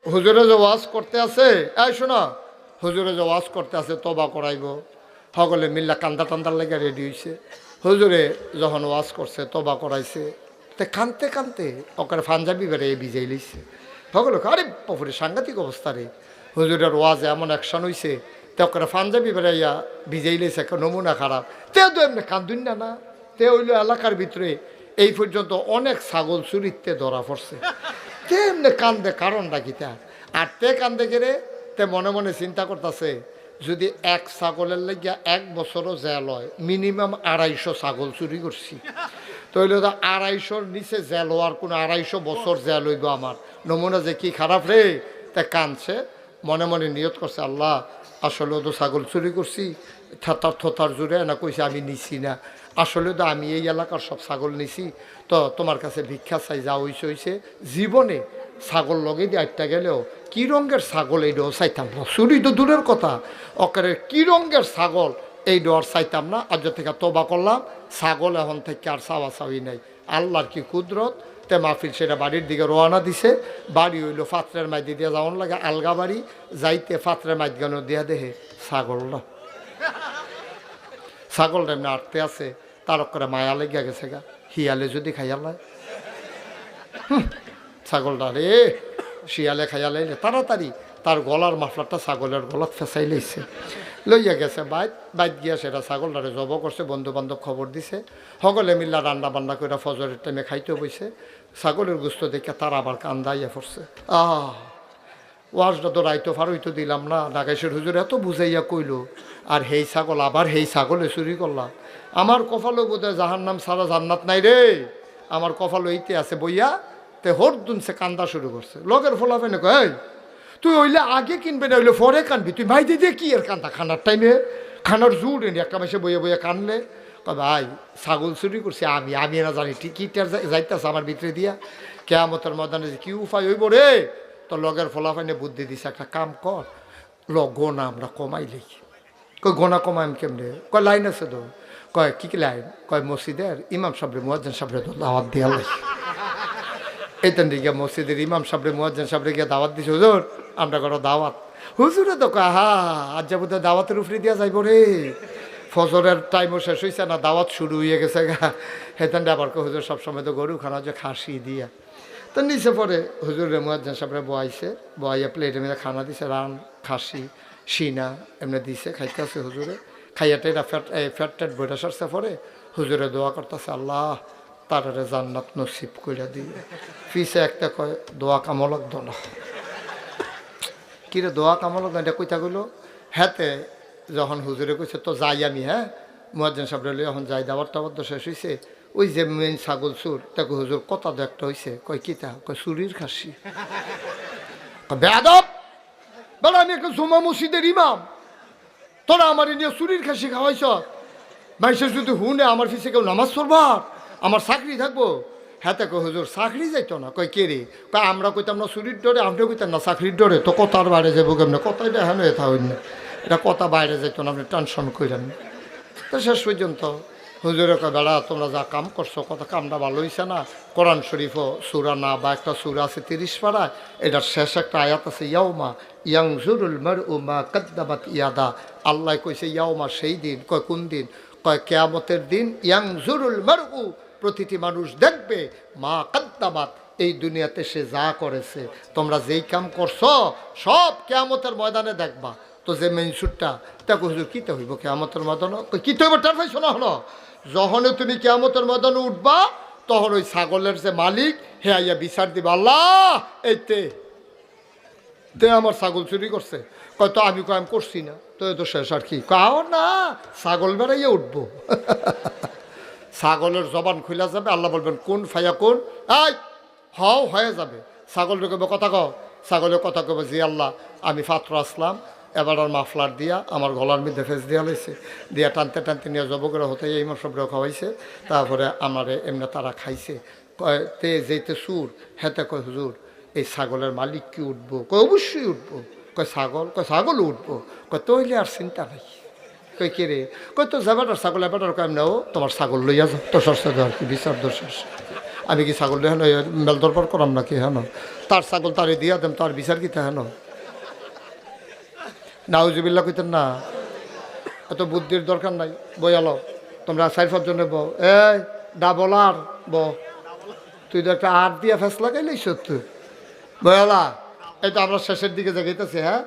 হুজুরে যে ওয়াজ করতে আছে, এই শোনা, হুজুরে যে ওয়াজ করতে আছে তবা করাইব, সকলে মিল্লা কান্দা টান্দার লেগে রেডি হয়েছে। হুজুরে যখন ওয়াজ করছে তবা করাইছে, তে কানতে কানতে ওকে পাঞ্জাবি বেড়ে ভিজাই লইছে। সকলে আরে পপুরে সাংঘাতিক অবস্থা রে, হুজুরের ওয়াজে এমন অ্যাকশন হয়েছে, তে ওকে পাঞ্জাবি বেড়াইয়া ভিজাই লইছে, নমুনা খারাপ। তে তো এমনি কান্দুন না না, তে হইল এলাকার ভিতরে এই পর্যন্ত অনেক ছাগল চুরিতে ধরা পড়ছে। তে এমনি কান্দে কারণটা কিতা? আর তে কান্দে গেলে তে মনে মনে চিন্তা করতেছে, যদি এক ছাগলের লাগিয়া 1 বছরও জেল হয়, মিনিমাম 250 ছাগল চুরি করছি, তাহলে তো 250-র নিচে জেল হওয়ার কোনো 250 বছর জেল হইব আমার। নমুনা যে কি খারাপ রে, তা কানছে, মনে মনে নিয়ত করছে, আল্লাহ আসলে তো ছাগল চুরি করছি, থতার জুড়ে না কইছে আমি নিছি না, আসলে তো আমি এই এলাকার সব ছাগল নিছি, তো তোমার কাছে ভিক্ষা চাই, যা হইছে হইছে। জীবনে ছাগল লগে দিয়ে আটটা গেলেও কি রঙের ছাগল এইটাও চাইতাম না, চুরি তো দূরের কথা, অকারে কি রঙের ছাগল এই ডর চাইতাম না। আজ থেকে তবা করলাম, ছাগল এখন থেকে আর চাওয়া চাওয়ি নাই। আল্লাহর কি কুদরত, তে মাহফিল সেটা বাড়ির দিকে রওনা দিছে। বাড়ি হইলো পাত্রের মাইদি দিয়ে যাওয়ার লাগে, আলগা বাড়ি যাইতে পাত্রের মাইদগানো দিয়া দেহে ছাগলটা, ছাগলটা এমনি আটতে আছে, তার করে মায়া লেগে গেছে গা, হিয়ালে যদি খাইয়ালায় ছাগলটা রে, শিয়ালে খাইয়া লাইলে তাড়াতাড়ি তার গলার মাফলারটা ছাগলের গলাত ফেঁসাই লইছে, লইয়া গেছে বাইত গিয়া সেটা ছাগলটারে জব করছে। বন্ধু বান্ধব খবর দিছে, সকলে মিল্লা রান্না বান্না করে ফজরের টাইমে খাইতে বইছে। ছাগলের গুস্ত দেখে তার আবার কান্দাইয়া পড়ছে। ওয়াজটা তো রাইতো ফারইতো দিলাম না, নাগেশের হুজুর এত বুঝাইয়া কইল, আর হেই ছাগল আবার হেই ছাগলে চুরি করলাম। আমার কপালও বোধহয় জাহান্নাম ছাড়া জান্নাত নাই রে, আমার কপাল এইতে আছে বইয়া। তে হর দুনছে কান্দা শুরু করছে। লগের ফোলাফে না কয়, তুই ওইলে আগে কিনবে না, ওইলে পরে কানবি, তুই ভাই দিয়ে কি আর কান্দা, খানার টাইমে খানার জুড় এনে একটা মাসে বইয়ে বইয়ে কানলে। ভাই ছাগল চুরি করছি আমি না জানি টিকিটার যাইতেছে আমার ভিতরে দিয়া, কেয়ামতের ময়দানে যে কি উপায় হইব রে। তো লগের ফলাফাইনে বুদ্ধি দিছে, একটা কাম কর, গোনা আমরা কমাই লেই। কই গোনা কমাইম কেমনে? কয় লাইন আছে তো। কয় কি লাইন? কয় মসজিদের ইমাম সাহেব মুয়াজ্জিন সাহেব দাওয়াত দিয়া লাই। এইখান থেকে মসজিদের ইমাম সাহেব মুয়াজ্জিন সাহেব গিয়ে দাওয়াত দিছে, হুজুর আমরা করো দাওয়াত। হুজুরে তো কয় হা আজ যাবো তো দাওয়াতের উপরে দিয়া যাইব রে, ফজরের টাইমও শেষ হয়েছে না, দাওয়াত শুরু হয়ে গেছে গা। হেতান আবার কয় হুজুর সবসময় তো গরু খানা যে খাসি দিয়া। তো নিচে পরে হুজুরের মুয়াজ্জিন সাহেবরা বয়াইছে, বয়াইয়া প্লেটে মেরে খানা দিছে, রান খাসি সিনা এমনি দিছে, খাইতেছে হুজুরে। খাইয়াতে ফ্যাট ট্যাট বইটা সারছে পরে হুজুরে দোয়া করতেছে, আল্লাহ তারারে জান্নাত নসিব কইরা দিয়ে। ফিসে একটা কয় দোয়া কামলক দোনা, কিরে দোয়া কামলক এটা কইতা গেল। হ্যাঁতে যখন হুজুরে কইছে তো যাই আমি, হ্যাঁ মুয়াজ্জিন সাহেব লই এখন যাই, দাবার টাবার তো শেষ হয়েছে। ওই যে মেন ছাগল চুর, তাকে হুজুর কথা তো একটা হয়েছে, কয় কিতা? কয় চুরির খাসি। বেয়াদব বলে, আমি একটা জুমা মসজিদের ইমাম, তোরা আমার নিয়ে চুরির খাসি খাওয়াইছ। মানুষের যদি হুনে আমার ফিসে কেউ নামাজ পড়বার, আমার চাকরি থাকবো। হ্যাঁ তাকে হুজুর চাকরি যাইতো না। কয় কে রে? কয় আমরা কইতাম না চুরির ডরে, আপনিও কইতাম না চাকরির ডরে, তো কথার বাইরে যাবো কেমন? কথা এটা হ্যাঁ এটা হইন না, এটা কথা বাইরে যাইতো না, আপনি টেনশন করেন। তো শেষ পর্যন্ত হুজুরে কয় বেড়া তোমরা যা কাম করছো, কথা কামটা ভালো হয়েছে না। কোরআন শরীফও সুরা না বা একটা সুরা আছে 30 পাড়ায়, এটার শেষ একটা আয়াত আছে, ইয়াউমা ইয়াংজুরুল মারউ মা কাদ্দামাত ইয়াদা। আল্লাহ কইছে ইয়াউমা সেই দিন। কয় কোন দিন? কয় কিয়ামতের দিন। ইয়াংজুরুল মারউ প্রতিটি মানুষ দেখবে, মা কাদ্দামাত এই দুনিয়াতে সে যা করেছে, তোমরা যেই কাম করছো সব কিয়ামতের ময়দানে দেখবা। তো যে মেনসুরটা তাকে হুজুর কিতে হইব কিয়ামতের ময়দানে? কিতে হইব তার ভাই শোনা হলো, যখনই তুমি কিয়ামতের ময়দানে উঠবা তখন ওই ছাগলের যে মালিক হে আইয়া বিচার দিবা, আল্লাহ এইতে তে আমার ছাগল চুরি করছে। কয় তো আমি আমি করছি না, তো এ তো শেষ আর কি। কাও না ছাগল বেড়াইয়া উঠবো। ছাগলের জবান খুলা যাবে, আল্লাহ বলবেন কোন ফাইয়া কোন, এই হও হয়ে যাবে। ছাগল ঢুকবে কথা কও, ছাগলের কথা কবে জি আল্লাহ আমি পাত্র আসলাম, এবার আর মাফলার দিয়া আমার গলার মধ্যে ফেস দিয়া লাইছে, দিয়া টানতে টানতে নিয়ে জব করে হতে ইমাম সবরেও খাওয়াইছে। তারপরে আমারে এমনি তারা খাইছে। কয় তে যেতে সুর হেতে কয় হুজুর এই ছাগলের মালিক কি উঠবো? কয় অবশ্যই উঠবো। কয় ছাগল? কয় ছাগল উঠবো। কয় তৈলে আর চিন্তা নাই। কই কে রে? কই তো যাবার ছাগল এবার কেমন নাও তোমার ছাগল লইয়া যাও, তো সরষে দেওয়ার কি বিচার দোষ। আমি কি ছাগল হেন মেল দরবার করাম নাকি হেন তার ছাগল তারে দিয়া দেম তার বিচার কিতা হেন নাউজুবিল্লাহ কইতেন না এত বুদ্ধির দরকার নাই বইয়ালো তোমরা 4-5 জনে বউ এই ডাবল আর বউ তুই তো একটা আর দিয়া ফেস লাগাইলেই সত্যি বয়ালা এই তো আমরা শেষের দিকে জাগাইতেছি হ্যাঁ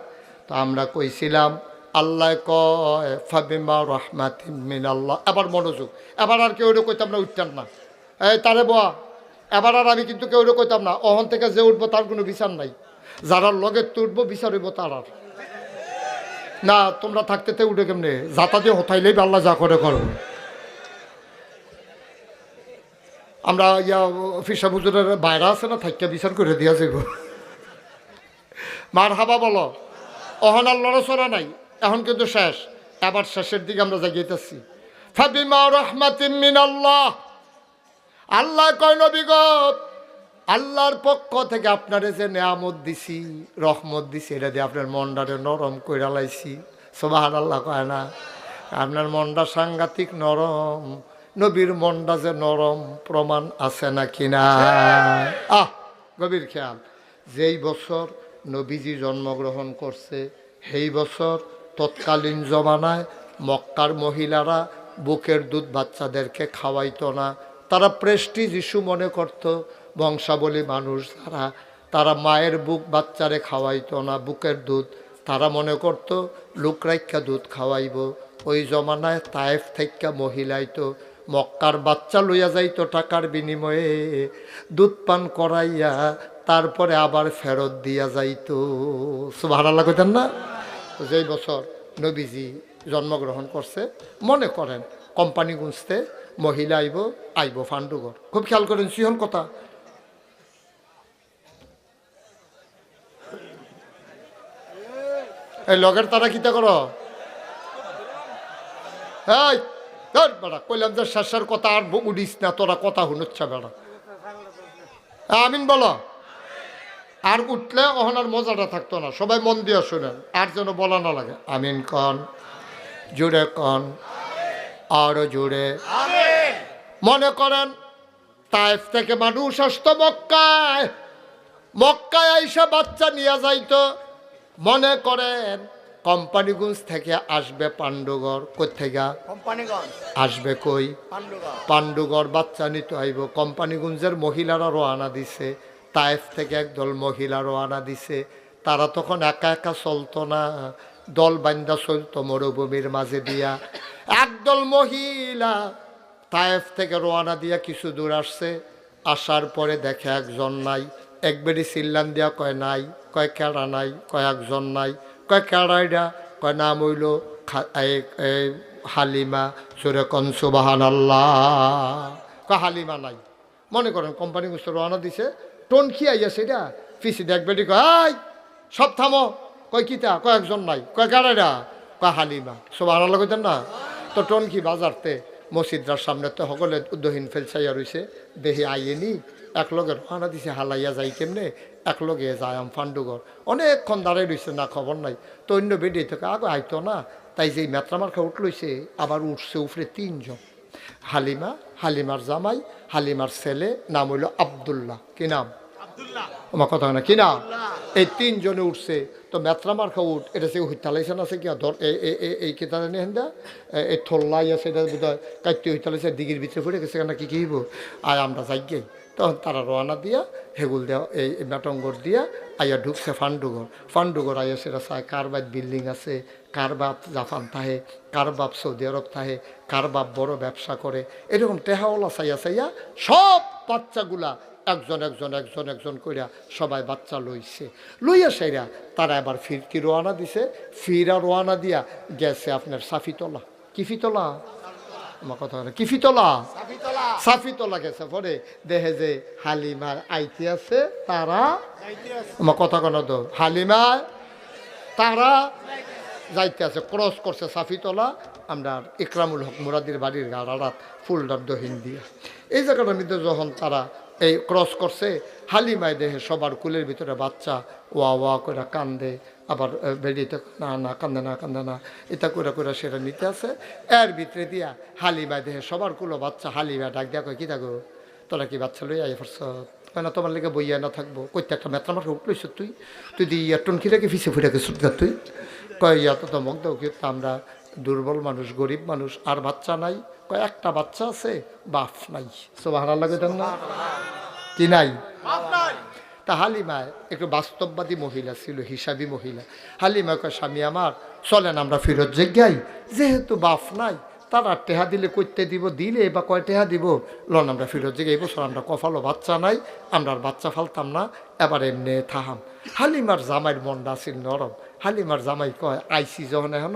তো আমরা কইছিলাম আল্লাহ কয় ফাবিমা রাহমাতিন মিনাল্লাহ এবার মনোযোগ এবার আর কেউ কইতাম না উঠতাম না এই তারে বয়া এবার আর আমি কিন্তু কেউ কইতাম না অহন থেকে যে উঠবো তার কোনো বিচার নাই যারা লগে তুটবো বিচার হইব তার আর না তোমরা থাকতে উঠে কেমনে যাতা দিয়ে হতাইলেই আল্লাহ যা করে করবো আমরা ইয়া ফিসা বুজুরের বাইরে আছে না থাকিয়া বিচার করে দিয়া যাব মার হাবা বলো অহন আর লড়াচড়া নাই এখন কিন্তু শেষ এবার শেষের দিকে আমরা জাগিয়েতেছি ফাবিমা রাহমাতিন মিনাল্লাহ আল্লাহ কয় নবী গো আল্লাহর পক্ষ থেকে আপনারে যে নেয়ামত দিছি রহমত দিছি এটা দিয়ে আপনার মনটারে নরম কইরা লাইছি সুবহানাল্লাহ কয় না আপনার মনটা সাংঘাতিক নরম নবীর মনটা যে নরম প্রমাণ আছে নাকি না গভীর খেয়াল যেই বছর নবীজি জন্মগ্রহণ করছে সেই বছর তৎকালীন জমানায় মক্কার মহিলারা বুকের দুধ বাচ্চাদেরকে খাওয়াইতো না তারা প্রেস্টিজ ইস্যু মনে করত বংশাবলী মানুষ তারা মায়ের বুক বাচ্চারে খাওয়াইতো না বুকের দুধ তারা মনে করত লুকরাইকা দুধ খাওয়াইব ওই জমানায় তায়েফ থেকে মহিলাইতো মক্কার বাচ্চা লইয়া যাইতো টাকার বিনিময়ে দুধ পান করাইয়া তারপরে আবার ফেরত দিয়া যাইতো সুবহানাল্লাহ কইতেন না যেই বছর নবীজি জন্মগ্রহণ করছে মনে করেন কোম্পানি গুঁজতে মহিলা আইব ফান্ডুগর খুব খেয়াল করেন সিহন কথা এই লগের তারা কিতা করো এই বেড়া কইলাম যে শেষের কথা আর উড়িস না তোরা কথা শুনুচ্ছা বেড়া আমিন বলো আর উঠলে ওখান আর মজাটা থাকতো না সবাই মন দিয়ে শুনেন আর যেন বলা না লাগে আমিন কন জুড়ে কন আরো জুড়ে মনে করেন তায়েফ থেকে মানুষ আসতো মক্কায় আইসা বাচ্চা নিয়ে যাইতো মনে করেন কোম্পানিগঞ্জ থেকে আসবে পাণ্ডুগড় কোথেকে আসবে কই পাণ্ডুগড় বাচ্চা নিতে আইব কোম্পানিগঞ্জের মহিলারা রওনা দিছে তায়েফ থেকে একদল মহিলা রওনা দিছে তারা তখন একা একা চলতো না দল বান্দা চলতো মরুভূমির মাঝে দিয়া একদল মহিলা তায়েফ থেকে রওনা দিয়া কিছু দূর আসছে আসার পরে দেখে একজন নাই একবারই চিল্লান দিয়া কয় নাই কয় কেডা নাই কয় একজন নাই কয় কেডাইডা কয় নাম হইল হালিমা সুরে কন সুবহানাল্লাহ কয় হালিমা নাই মনে করেন কোম্পানি গুলো রওনা দিছে টোন কি আইয়া সেটা পিছিয়ে দেখবেটি কয় সব থামো কয় কিতা কয় একজন নাই কয় কেডাইডা কয় হালিমা সুবহানাল্লাহ কইতেন না তো টোন কি বাজারতে মসজিদরার সামনে তো সকলে উদ্দহীন ফেলছাইয়া রয়েছে দেহে আইয়েনি একলগে রওনা দিছে হালাইয়া যাই কেমনে একলগে যায় ফান্ডুগর অনেকক্ষণ দাঁড়াই রয়েছে না খবর নাই তো অন্য বেডে থেকে আগে আইতো না তাই যেই মেত্রামার্খা উঠলইছে আবার উঠছে উপরে 3 জন হালিমার জামাই হালিমার ছেলে নাম হইল আব্দুল্লাহ কি নাম আমার কথা হয় না কি নাম এই 3 জনে উঠছে তো মেত্রামার্খা উঠ এটা সে হইতালাইছে না সে কি ধর এই কেতা জানি হেন্দা এই থল্লাই আছে এটা বোধ হয় কাটতে হইতালাইছে দিঘির ভিতরে পড়ে গেছে কেন কি হইব আর আমরা যাই তখন তারা রওনা দিয়া হেগুল দেওয়া এই মেটঙ্গর দিয়া আইয়া ঢুকছে ফান্ডুগর আইয়া সেটা চায় কার বাপ বিল্ডিং আছে কার বাপ জাপান থাহে কার বাপ সৌদি আরব থাহে কার বাপ বড় ব্যবসা করে এরকম টেহাওয়ালা চাইয়া সব বাচ্চাগুলা একজন কইরা সবাই বাচ্চা লইয়া সেইরা তারা এবার ফিরতি রওনা দিছে ফিরা রওনা দিয়া গেছে আপনার সাফিতলা কিফিতলা আমার কথা কিফিতলা সাফিতলা গেছে পরে দেখে যে হালিমার আইতে আছে তারা আমার কথা কেন তো হালিমা তারা যাইতে আছে ক্রস করছে সাফিতলা আমরা ইকরামুল হক মুরাদির বাড়ির গাড়ারাত ফুলদার দহিন দিয়ে এই জায়গাটার মধ্যে যখন তারা এই ক্রস করছে হালিমায় দেহে সবার কুলের ভিতরে বাচ্চা ওয়া করে কান্দে আবার বেরিয়ে না কান্দে না এটা করে সেটা নিতে আছে এর ভিতরে দিয়া হালিমায় দেহে সবার কুলো বাচ্চা হালিমা ডাক দেয়া কয় কি থাকো তো তোরা কি বাচ্চা লই আই ফারছ না তোমার লেগে বইয়া না থাকবো কইতে একটা মেত্রা মাঠে উঠলইছ তুই তুই দি ইয়া টনকি রেখে ফিসে ফুটাকে সুটগা তুই কয় ইয়া তো মগ দাও কি আমরা দুর্বল মানুষ গরিব মানুষ আর বাচ্চা নাই কয় একটা বাচ্চা আছে বাপ নাই সুবহানাল্লাহ কইতেন না কি নাই তা হালিমা একটু বাস্তববাদী মহিলা ছিল হিসাবী মহিলা হালিমা কয় স্বামী আমার চলেন আমরা ফিরত যাই যেহেতু বাপ নাই তারা টেহা দিলে কইতে দিব দিলে বা কয় টেহা দিব লন আমরা ফিরত যাই এই বছর আমরা কফালো বাচ্চা নাই আমরা আর বাচ্চা ফালতাম না এবার এমনি থাহাম হালিমার জামাইয়ের মনটা আছিল নরম হালিমার জামাই কয় আইসি যখন এখন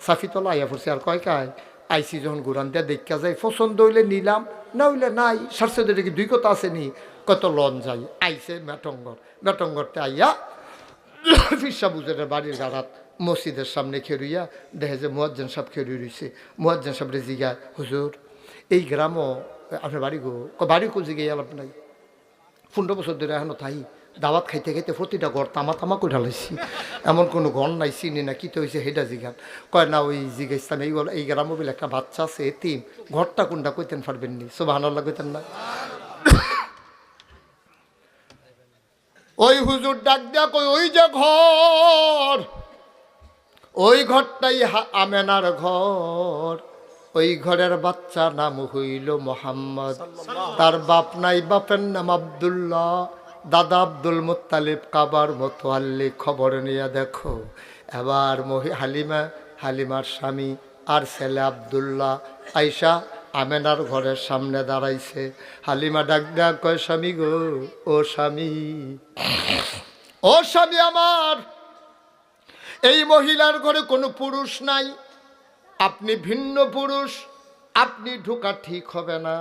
সাফিতলা আইয়া পড়ছে আর কয় কায় আইসি যখন ঘুরান দিয়ে দেখা যায় পছন্দ হইলে নিলাম না হইলে নাই সারসে কি দুই কথা আসেনি কত লন যাই আইসে মেটঙ্গরতে আইয়া ফিরসা বুজের বাড়ির গাড়াত মসজিদের সামনে খেরুইয়া দেখে যে মুয়াজ্জিন সাহেব খেরুই রয়েছে মুয়াজ্জিন সাহেব জিগা হুজুর এই গ্রামও আপনার বাড়ি কো জিগে আলাপ নাই 15 বছর ধরে এখনো তাই দাওয়াত খাইতে খাইতে প্রতিটা ঘর তামা করে ঢালাইছি এমন কোনো ঘর নাই চিনি না কি তো হয়েছে হেডা জিগান কয় না ওই জিগাইস্তান এই গ্রামও বলে একটা বাচ্চা আছে এতিম ঘরটা কোনটা কইতেন পারবেন নি সুবহানাল্লাহ কইতেন না ওই হুজুর ডাক দিয়া কই ওই যে ঘর ওই ঘরটাই আমেনার ঘর ওই ঘরের বাচ্চা নাম হইল মোহাম্মদ তার বাপ নাই বাপের নাম আব্দুল্লাহ দাদা আব্দুল মুত্তালিব কাবার মোতোয়াল্লি খবর নিয়ে দেখো এবার হালিমার স্বামী আর ছেলে আব্দুল্লাহ আইসা আমেনার ঘরের সামনে দাঁড়াইছে হালিমা ডাক ডাক কয় স্বামী গো ও স্বামী আমার এই মহিলার ঘরে কোনো পুরুষ নাই আপনি ভিন্ন পুরুষ আপনি ঢোকা ঠিক হবে না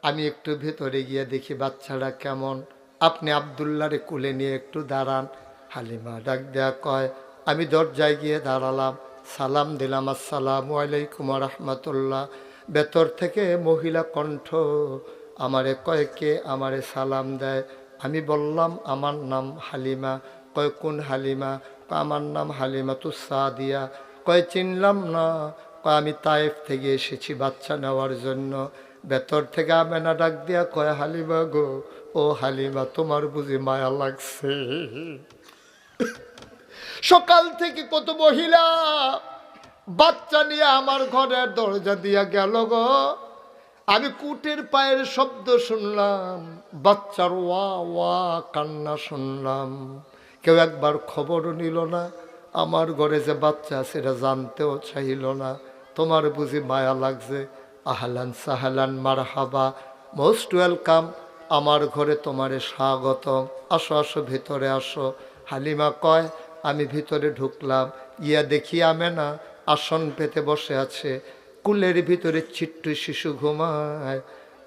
আমি একটু ভেতরে গিয়ে দেখি বাচ্চাটা কেমন আপনি আব্দুল্লাহরে কুলে নিয়ে একটু দাঁড়ান হালিমা ডাক দেয়া কয় আমি দরজায় গিয়ে দাঁড়ালাম সালাম দিলাম আসসালামু আলাইকুম ওয়া রাহমাতুল্লাহ ভেতর থেকে মহিলা কণ্ঠ আমারে কয় কে আমারে সালাম দেয় আমি বললাম আমার নাম হালিমা কয় কোন হালিমা আমার নাম হালিমা তু সাদিয়া কয় চিনলাম না কয় আমি তায়েফ থেকে এসেছি বাচ্চা নেওয়ার জন্য ভেতর থেকে আমেনা ডাক দিয়া কয় হালিমা গো ও হালিমা তোমার বুঝি মায়া লাগছে সকাল থেকে কত মহিলা বাচ্চা নিয়ে আমার ঘরের দরজা দিয়া গেল গো আমি কুটের পায়ের শব্দ শুনলাম বাচ্চার ওয়া ওয়া কান্না শুনলাম কেউ একবার খবরও নিল না আমার ঘরে যে বাচ্চা সেটা জানতেও চাইল না তোমার বুঝি মায়া লাগছে আহলান সাহলান মারহাবা মোস্ট ওয়েলকাম আমার ঘরে তোমারে স্বাগতম আসো আসো ভিতরে আসো হালিমা কয় আমি ভিতরে ঢুকলাম গিয়া দেখি আমেনা আসন পেতে বসে আছে কুলের ভিতরে ছিট্ট শিশু ঘুমায়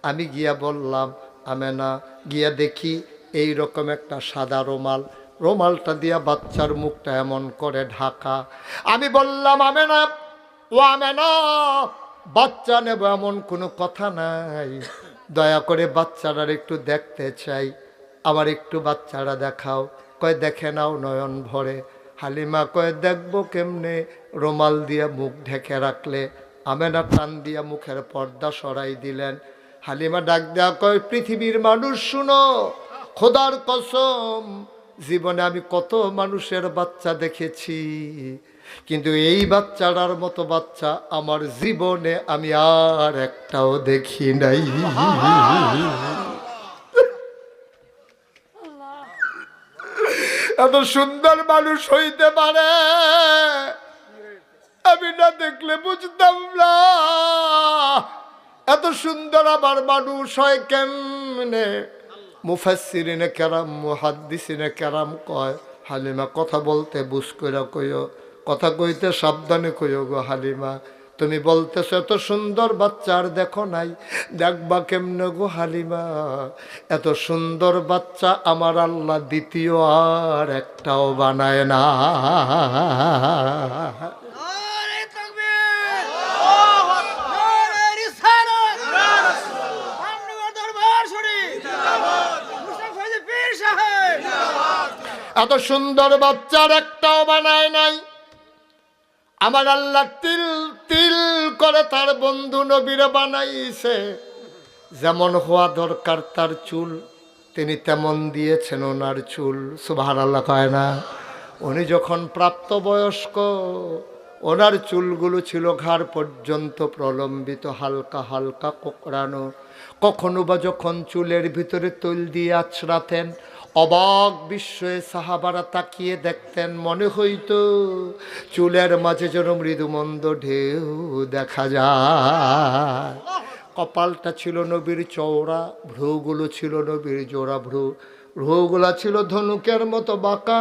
আমি গিয়া বললাম আমেনা গিয়া দেখি এই রকম একটা সাদা রুমালটা দিয়া বাচ্চার মুখটা এমন করে ঢাকা আমি বললাম আমেনা ও আমেনা বাচ্চা নেব এমন কোনো কথা নাই দয়া করে বাচ্চাটার একটু দেখতে চাই আবার একটু বাচ্চারা দেখাও কয় দেখে নাও নয়ন ভরে হালিমা কয় দেখবো কেমনে রুমাল দিয়া মুখ ঢেকে রাখলে আমেনা টান দিয়া মুখের পর্দা সরাই দিলেন হালিমা ডাক দেয়া কয় পৃথিবীর মানুষ শুনো খোদার কসম জীবনে আমি কত মানুষের বাচ্চা দেখেছি কিন্তু এই বাচ্চাটার মতো বাচ্চা আমার জীবনে আমি আর একটাও দেখি নাই এত সুন্দর মানুষ হইতে পারে আমি না দেখলে বুঝতাম না এত সুন্দর আবার মানুষ হয় কেমনে মুফাসসিরিনে কেরাম মুহাদ্দিসিনে কেরাম কয় হালিমা কথা বলতে বুঝ কইরা কইও কথা কইতে সাবধানে কইও গো হালিমা তুমি বলতেছ এত সুন্দর বাচ্চা আর দেখো নাই দেখবা কেমনে গো হালিমা এত সুন্দর বাচ্চা আমার আল্লাহ দ্বিতীয় আর একটাও বানায় না এত সুন্দর বাচ্চার একটাও বানায় নাই আমার আল্লাহ তিল তিল করে তার বন্ধু নবীরে বানাইছে যেমন হওয়া দরকার তার চুল, তিনি তেমন দিয়েছেন ওনার চুল। সুবহানাল্লাহ কয় না? উনি যখন প্রাপ্তবয়স্ক, ওনার চুলগুলো ছিল ঘাড় পর্যন্ত প্রলম্বিত, হালকা হালকা কোকড়ানো। কখনো বা যখন চুলের ভিতরে তৈল দিয়ে আছড়াতেন, অবাক বিস্ময়ে সাহাবারা তাকিয়ে দেখতেন, মনে হইতো চুলের মাঝে যেন মৃদুমন্দ ঢেউ দেখা যায়। কপালটা ছিল নবীর চওড়া, ভ্রুগুলো ছিল নবীর জোড়া ভ্রু, ভ্রুগুলা ছিল ধনুকের মতো বাঁকা।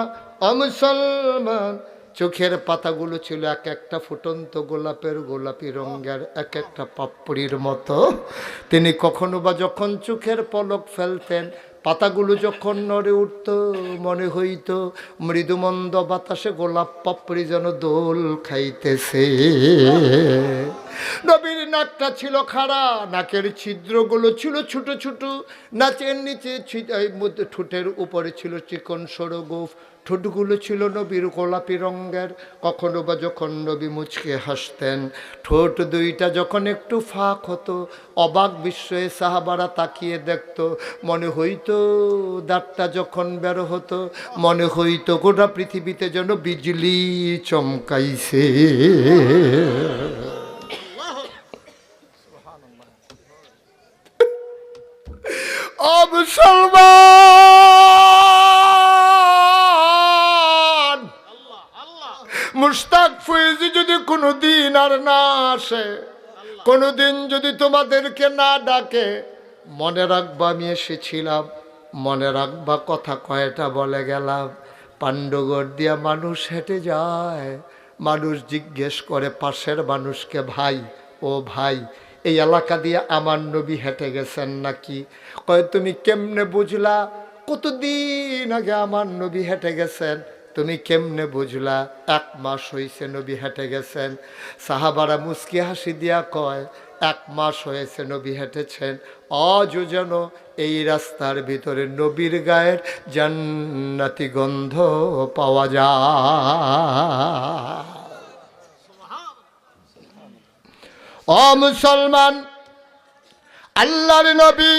মুসলমান চোখের পাতাগুলো ছিল এক একটা ফুটন্ত গোলাপের গোলাপি রঙের এক একটা পাপড়ির মতো। তিনি কখনো বা যখন চোখের পলক ফেলতেন, পাতাগুলো যখন নড়ে উঠত, মনে হইত মৃদুমন্দ বাতাসে গোলাপ পাপড়ি যেন দোল খাইতেছে। নবীর নাকটা ছিল খাড়া, নাকের ছিদ্রগুলো ছিল ছোট ছোট, নাচের নিচে ঠোঁটের উপরে ছিল চিকন সরু গোফ, ঠোঁটগুলো ছিল নবীর গোলাপি রঙের। কখনো বা যখন নবী মুচকে হাসতেন, ঠোঁট দুইটা যখন একটু ফাঁক হতো, অবাক বিস্ময়ে সাহাবারা তাকিয়ে দেখত, মনে হইতো দাঁতটা যখন বের হতো, মনে হইতো গোটা পৃথিবীতে যেন বিজলি চমকাইছে। ও মুসলমান, মুশতাক ফয়েজি যদি কোনোদিন আর না আসে, কোনোদিন যদি তোমাদেরকে না ডাকে, মনে রাখবা আমি এসেছিলাম, মনে রাখবা কথা কয়টা বলে গেলাম। পাণ্ডগড় দিয়া মানুষ হেঁটে যায়, মানুষ জিজ্ঞেস করে পাশের মানুষকে, ভাই ও ভাই, এই এলাকা দিয়ে আমার নবী হেঁটে গেছেন নাকি? কয় তুমি কেমনে বুঝলা? কতদিন আগে আমার নবী হেঁটে গেছেন, তুমি কেমনে বুঝলা? 1 মাস হয়েছে নবী হেঁটে গেছেন। সাহাবারা মুস্কি হাসি দিয়া কয়, 1 মাস হয়েছে নবী হেঁটেছেন, আজও যেন এই রাস্তার ভিতরে নবীর গায়ের জান্নাতি গন্ধ পাওয়া যায়। ও মুসলমান, আল্লাহর নবী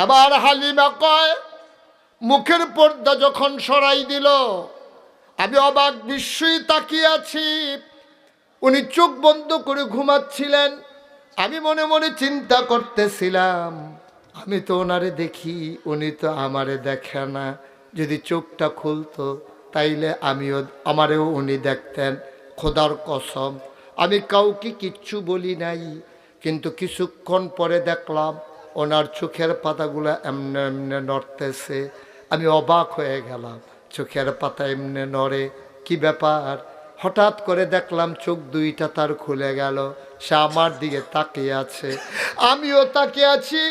আবার হালিমা কয়, মুখের পর্দা যখন সরাই দিল, আমি অবাক বিস্ময়ে তাকিয়ে আছি। উনি চোখ বন্ধ করে ঘুমাচ্ছিলেন। আমি মনে মনে চিন্তা করতেছিলাম, আমি তো ওনারে দেখি, উনি তো আমারে দেখে না। যদি চোখটা খুলতো তাইলে আমারেও উনি দেখতেন। খোদার কসম আমি কাউকে কিচ্ছু বলি নাই, কিন্তু কিছুক্ষণ পরে দেখলাম ওনার চোখের পাতাগুলো এমনে এমনে নড়তেছে। আমি অবাক হয়ে গেলাম, চোখের পাতা এমনে নড়ে, কি ব্যাপার? হঠাৎ করে দেখলাম চোখ দুইটা তার খুলে গেল, সে আমার দিকে তাকিয়ে আছে, আমিও তাকিয়ে আছি,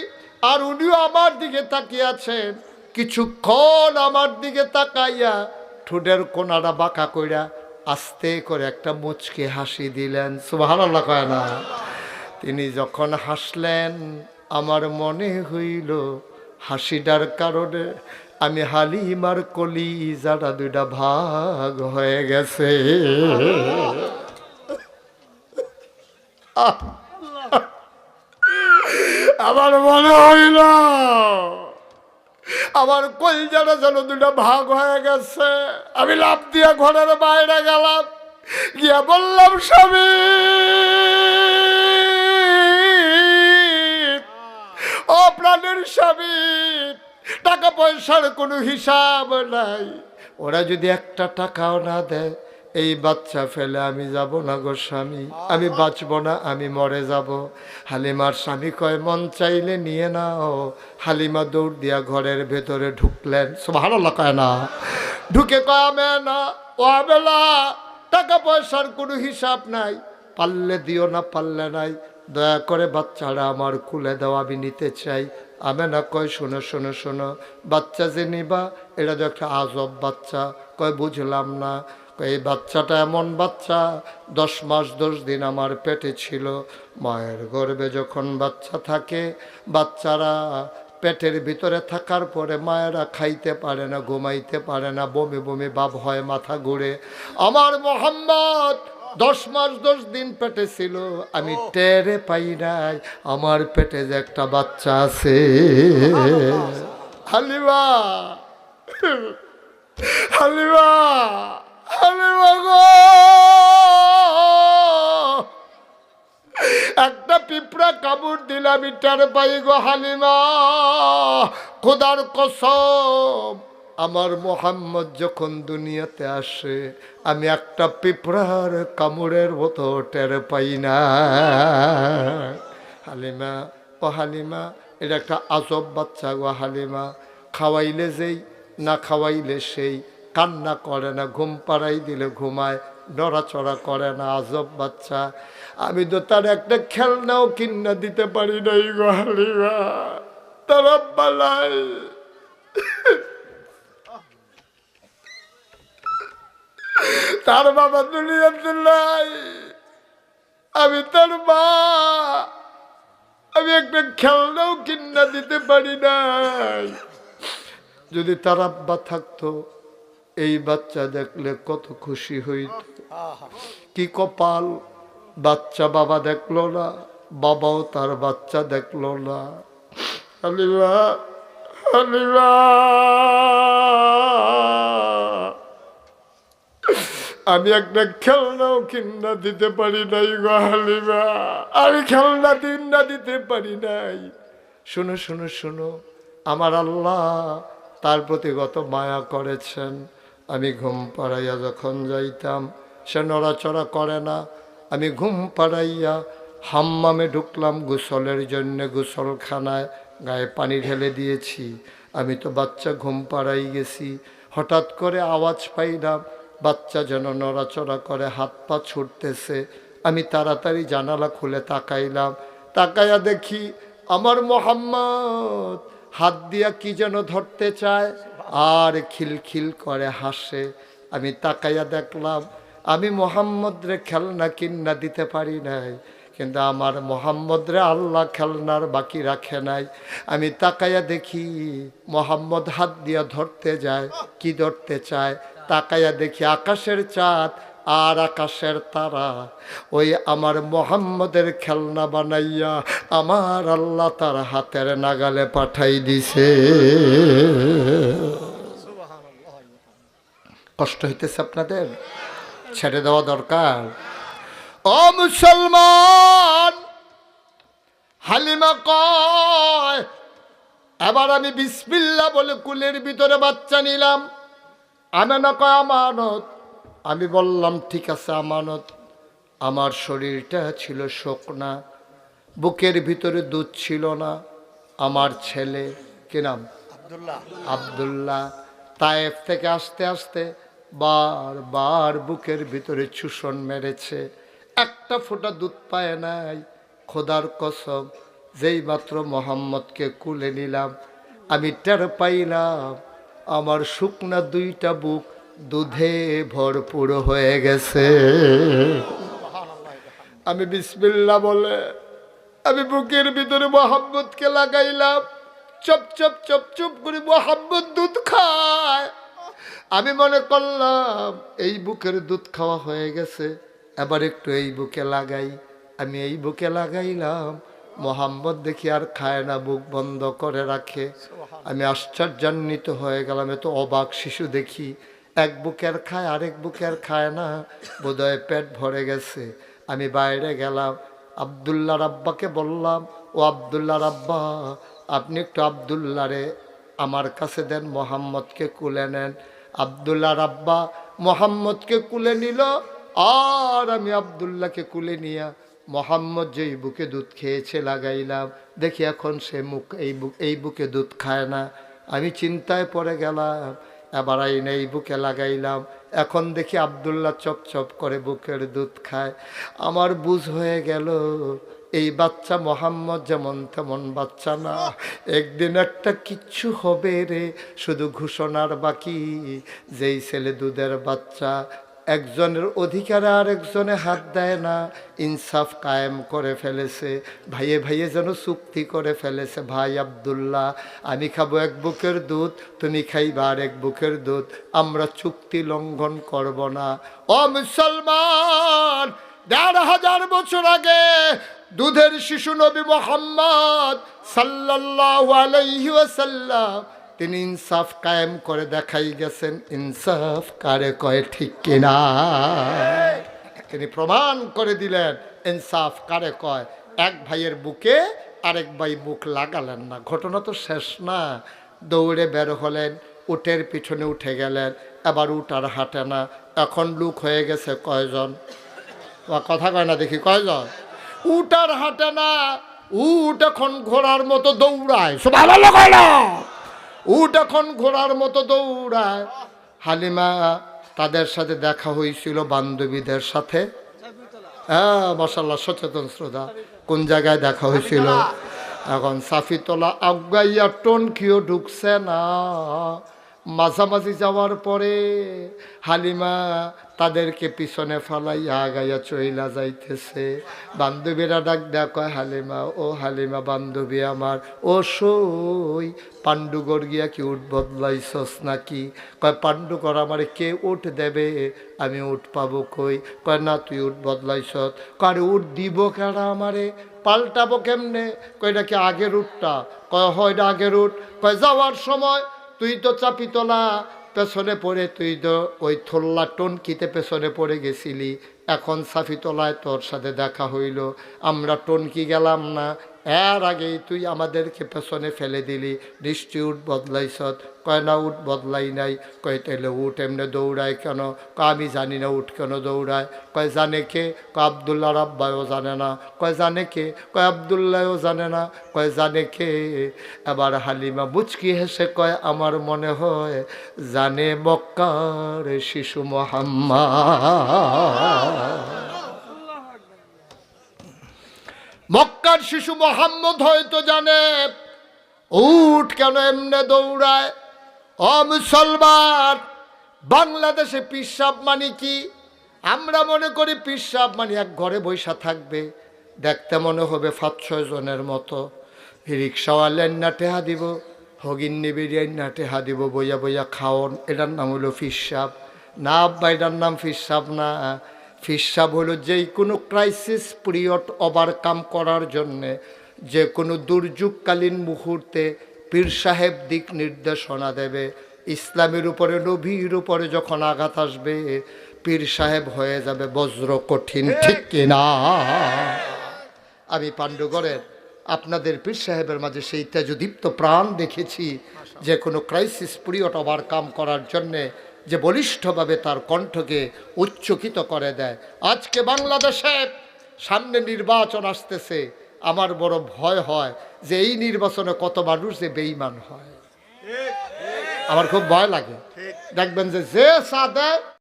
আর উনিও আমার দিকে তাকিয়ে আছেন। কিছুক্ষণ আমার দিকে তাকাইয়া ঠোঁটের কোনাটা বাঁকা কইরা আস্তে করে একটা মুচকি হাসি দিলেন। সুবহানাল্লাহ কয় না? তিনি যখন হাসলেন, আমার মনে হইল হাসিটার কারণে আমি হালিমার কলিজাটা 2টা ভাগ হয়ে গেছে। আমার মনে হইল আমার কলিজাটা যেন 2টা ভাগ হয়ে গেছে। আমি লাফ দিয়া ঘরের বাইরে গেলাম, গিয়া বললাম, স্বামী, ও প্রাণের স্বামী, টাকা পয়সার কোনো হিসাব নাই, ওরা যদি একটা টাকাও না দেয়, এই বাচ্চা ফেলে আমি যাব না গো স্বামী, আমি বাঁচব না, আমি মরে যাব। হালিমার স্বামী কয়, মন চাইলে নিয়ে নাও। হালিমা দৌড় দিয়া ঘরের ভেতরে ঢুকলেন। সুবহানাল্লাহ কয় না? ঢুকে কয়, আমে না ও আবেলা, টাকা পয়সার কোনো হিসাব নাই, পারলে দিও না পারলে নাই, দয়া করে বাচ্চারা আমার কুলে দাও, আমি নিতে চাই। আমেনা কয়, শোনো শোনো শোনো, বাচ্চা যে নিবা এটা তো একটা আজব বাচ্চা। কয়, বুঝলাম না। এই বাচ্চাটা এমন বাচ্চা, 10 মাস 10 দিন আমার পেটে ছিল। মায়ের গর্ভে যখন বাচ্চা থাকে, বাচ্চারা পেটের ভিতরে থাকার পরে মায়েরা খাইতে পারে না, ঘুমাইতে পারে না, বমি বমি ভাব হয়, মাথা ঘুরে। আমার মোহাম্মদ 10 মাস 10 দিন পেটে ছিল, আমি টেরে পাই নাই আমার পেটে যে একটা বাচ্চা আছে। হালিমা, হালিমা, হালিমা গো, একটা পিঁপড়া কামড় দিলে আমি টের পাই গো হালিমা। খোদার কসম, আমার মোহাম্মদ যখন দুনিয়াতে আসে আমি একটা পিঁপড়ার কামড়ের মতো টের পাই না। হালিমা, ও হালিমা, এটা একটা আজব বাচ্চা গো হালিমা। খাওয়াইলে যেই, না খাওয়াইলে সেই, কান্না করে না, ঘুম পাড়াই দিলে ঘুমায়, নড়াচড়া করে না, আজব বাচ্চা। আমি তো তার একটা খেলনাও কিনা দিতে পারি নাই গো হালিমা। তার আব্বা নাই, তার বাবা দুনিয়াতে নাই, আমি তার মা, আমি একটা খেলনাও কিনা দিতে পারি নাই। যদি তার আব্বা থাকতো এই বাচ্চা দেখলে কত খুশি হইত। কি কপাল, বাচ্চা বাবা দেখলো না, বাবাও তার বাচ্চা দেখলো না। হালিমা, হালিমা, আমি একটা খেলনাও কিনা দিতে পারি নাই গো হালিমা, আমি খেলনা কিনা দিতে পারি নাই। শুনো শুনো শুনো, আমার আল্লাহ তার প্রতি কত মায়া করেছেন। আমি ঘুম পাড়াইয়া যখন যাইতাম, সে নড়াচড়া করে না। আমি ঘুম পাড়াইয়া হাম্মামে ঢুকলাম গোসলের জন্যে, গোসলখানায় গায়ে পানি ঢেলে দিয়েছি। আমি তো বাচ্চা ঘুম পাড়াই গেছি, হঠাৎ করে আওয়াজ পাইলাম বাচ্চা যেন নড়াচড়া করে, হাত পা ছুটতেছে। আমি তাড়াতাড়ি জানালা খুলে তাকাইলাম, তাকাইয়া দেখি আমার মোহাম্মদ হাত দিয়া কি যেন ধরতে চায় আর খিলখিল করে হাসে। আমি তাকাইয়া দেখলাম আমি মোহাম্মদ রে খেলনা কিনা দিতে পারি নাই, কিন্তু আমার মোহাম্মদ রে আল্লাহ খেলনার বাকি রাখে নাই। আমি তাকাইয়া দেখি মোহাম্মদ হাত দিয়া ধরতে যায়, কি ধরতে চায়, তাকাইয়া দেখি আকাশের চাঁদ আর আকাশের তারা। ওই আমার মোহাম্মদের খেলনা বানাইয়া আমার আল্লাহ তার হাতের নাগালে পাঠাই দিছে। কষ্ট হইতেছে আপনাদের? ছেড়ে দেওয়া দরকার। ও মুসলমান, হালিমা কয় এবার আমি বিসমিল্লাহ বলে কুলের ভিতরে বাচ্চা নিলাম। আমেনা কয় আমানত। আমি বললাম ঠিক আছে আমানত। আমার শরীরটা ছিল শুকনা, বুকের ভিতরে দুধ ছিল না। আমার ছেলে, কি নাম? আব্দুল্লাহ। তায়েফ থেকে আসতে আসতে বারবার বুকের ভিতরে চুষণ মেরেছে, একটা ফোঁটা দুধ পায় নাই। খোদার কসম, যেই মাত্র মোহাম্মদকে কুলে নিলাম আমি টের পাইলাম আমার শুকনা দুইটা বুক দুধে ভরপুর হয়ে গেছে। আমি বিসমিল্লাহ বলে আমি বুকের ভিতরে মোহাম্মদকে লাগাইলাম। চপ চপ চপ চপ করে মোহাম্মদ দুধ খায়। আমি মনে করলাম এই বুকের দুধ খাওয়া হয়ে গেছে, এবার একটু এই বুকে লাগাই। আমি এই বুকে লাগাইলাম, মোহাম্মদ দেখি আর খায় না, বুক বন্ধ করে রাখে। আমি আশ্চর্যান্বিত হয়ে গেলাম, এত অবাক শিশু দেখি, এক বুকের খায় আরেক বুকের খায় না, বোধহয় পেট ভরে গেছে। আমি বাইরে গেলাম, আব্দুল্লাহর আব্বাকে বললাম, ও আব্দুল্লাহর আব্বা, আপনি একটু আব্দুল্লাহরে আমার কাছে দেন, মোহাম্মদকে কুলে নেন। আব্দুল্লাহর আব্বা মোহাম্মদকে কুলে নিল, আর আমি আব্দুল্লাহকে কুলে নিয়া মোহাম্মদ যেই বুকে দুধ খেয়েছে লাগাইলাম। দেখি এখন সে এই বুকে দুধ খায় না। আমি চিন্তায় পড়ে গেলাম, এবার আইনে এই বুকে লাগাইলাম। এখন দেখি আব্দুল্লাহ চপ চপ করে বুকের দুধ খায়। আমার বুঝ হয়ে গেল এই বাচ্চা মোহাম্মদ যেমন তেমন বাচ্চা না, একদিন একটা কিচ্ছু হবে রে। শুধু ঘোষণার বাকি, যেই ছেলে দুধের বাচ্চা একজনের অধিকারে আর একজনে হাত দেয় না, ইনসাফ কায়েম করে ফেলেছে। ভাইয়ে ভাইয়ে যেন চুক্তি করে ফেলেছে, ভাই আব্দুল্লাহ আমি খাবো এক বুকের দুধ, তুমি খাইবা আর এক বুকের দুধ, আমরা চুক্তি লঙ্ঘন করব না। ও মুসলমান, ১৫০০ বছর আগে দুধের শিশু নবী মুহাম্মদ সাল্লাল্লাহু আলাইহি ওয়াসাল্লাম তিনি ইনসাফ কায়েম করে দেখাই গেছেন। ইনসাফ কারে কয় ঠিক কিনা? তিনি প্রমাণ করে দিলেন ইনসাফ কারে কয়। এক ভাইয়ের বুকে আরেক ভাই বুক লাগালেন না। ঘটনা তো শেষ না। দৌড়ে বের হলেন, উটের পিছনে উঠে গেলেন। এবার উট আর হাঁটে না। এখন লোক হয়ে গেছে কয়জন? কথা কয় না দেখি, কয়জন? উট আর হাঁটে না। উট এখন ঘোড়ার মতো দৌড়ায়। সুবহানাল্লাহ কয় না? উট এখন ঘোড়ার মতো দৌড়ায়। হালিমা তাদের সাথে দেখা হয়েছিল বান্ধবীদের সাথে। হ্যাঁ মাশাআল্লাহ, সচেতন শ্রোতা। কোন জায়গায় দেখা হয়েছিল? এখন সাফিতলা আগাইয়া টনকিও ঢুকছে না। মাঝামাঝি যাওয়ার পরে হালিমা তাদেরকে পিছনে ফালাইয়া আগাইয়া চইলা যাইতেছে। বান্ধবীরা ডাক দেয়া কয়, হালিমা ও হালিমা বান্ধবী আমার, ও সই পাণ্ডুগড় গিয়া কি উঠ বদলাইছস নাকি? কয় পাণ্ডুগড় আমারে কে উঠ দেবে, আমি উঠ পাবো কই? কয় না তুই উঠ বদলাইছস। কয় উঠ দিব কেনা আমারে, পাল্টাবো কেমনে? কয় এটা কি আগের উঠটা? কয় হয় এটা আগের উঠ। কয় যাওয়ার সময় তুই তো চাপিতলা পেছনে পড়ে, তুই তো ওই থল্লা টনকিতে পেছনে পড়ে গেছিলি। এখন সাফিতলায় তোর সাথে দেখা হইল, আমরা টনকি গেলাম না, এর আগেই তুই আমাদেরকে পেছনে ফেলে দিলি, নিশ্চয়ই উঠ বদলাইছ। কয় না উঠ বদলাই নাই। কয় তাইলে উঠ এমনি দৌড়ায় কেন? কয় আমি জানি না উঠ কেন দৌড়ায়। কয় জানে কে? কয় আবদুল্লাহ রাব্বাইও জানে না। কয় জানে কে? কয় আবদুল্লাহও জানে না। কয় জানে কে? এবার হালিমা মুচকি হেসে কয়, আমার মনে হয় জানে মক্কার শিশু মুহাম্মদ। মক্কার শিশু মুহাম্মদ হয়তো জানে উট কেন এমনে দৌড়ায়। ও মুসলমান, বাংলাদেশে পিসাব মানে কি? আমরা মনে করি পিসাব মানে এক ঘরে বৈশা থাকবে, দেখতে মনে হবে ৫-৬ জনের মতো। রিক্সাওয়ালের না টেহা দিব, হগিন্নি বিরিয়ানি না টেহা দিব, বইয়া বইয়া খাওন, এটার নাম হলো পিসাব না আব্বা, এটার নাম পিসাব না। পিসাব হলো যেই কোনো ক্রাইসিস পিরিয়ড ওভারকাম করার জন্যে, যে কোনো দুর্যোগকালীন মুহূর্তে পীর সাহেব দিক নির্দেশনা দেবে। ইসলামের উপরে, নবীর উপরে যখন আঘাত আসবে, পীর সাহেব হয়ে যাবে বজ্র কঠিন, ঠিক কিনা? আমি পাণ্ডুগড়ের আপনাদের পীর সাহেবের মাঝে সেই তেজদীপ্ত প্রাণ দেখেছি, যে কোনো ক্রাইসিস পিরিয়ড ওভারকাম করার জন্যে যে বলিষ্ঠভাবে তার কণ্ঠকে উচ্চকিত করে দেয়। আজকে বাংলাদেশে সামনে নির্বাচন আসতেছে, আমার বড় ভয় হয় যে এই নির্বাচনে কত মানুষ যে বেঈমান হয়। আমার খুব ভয় লাগে। দেখবেন যে সাদে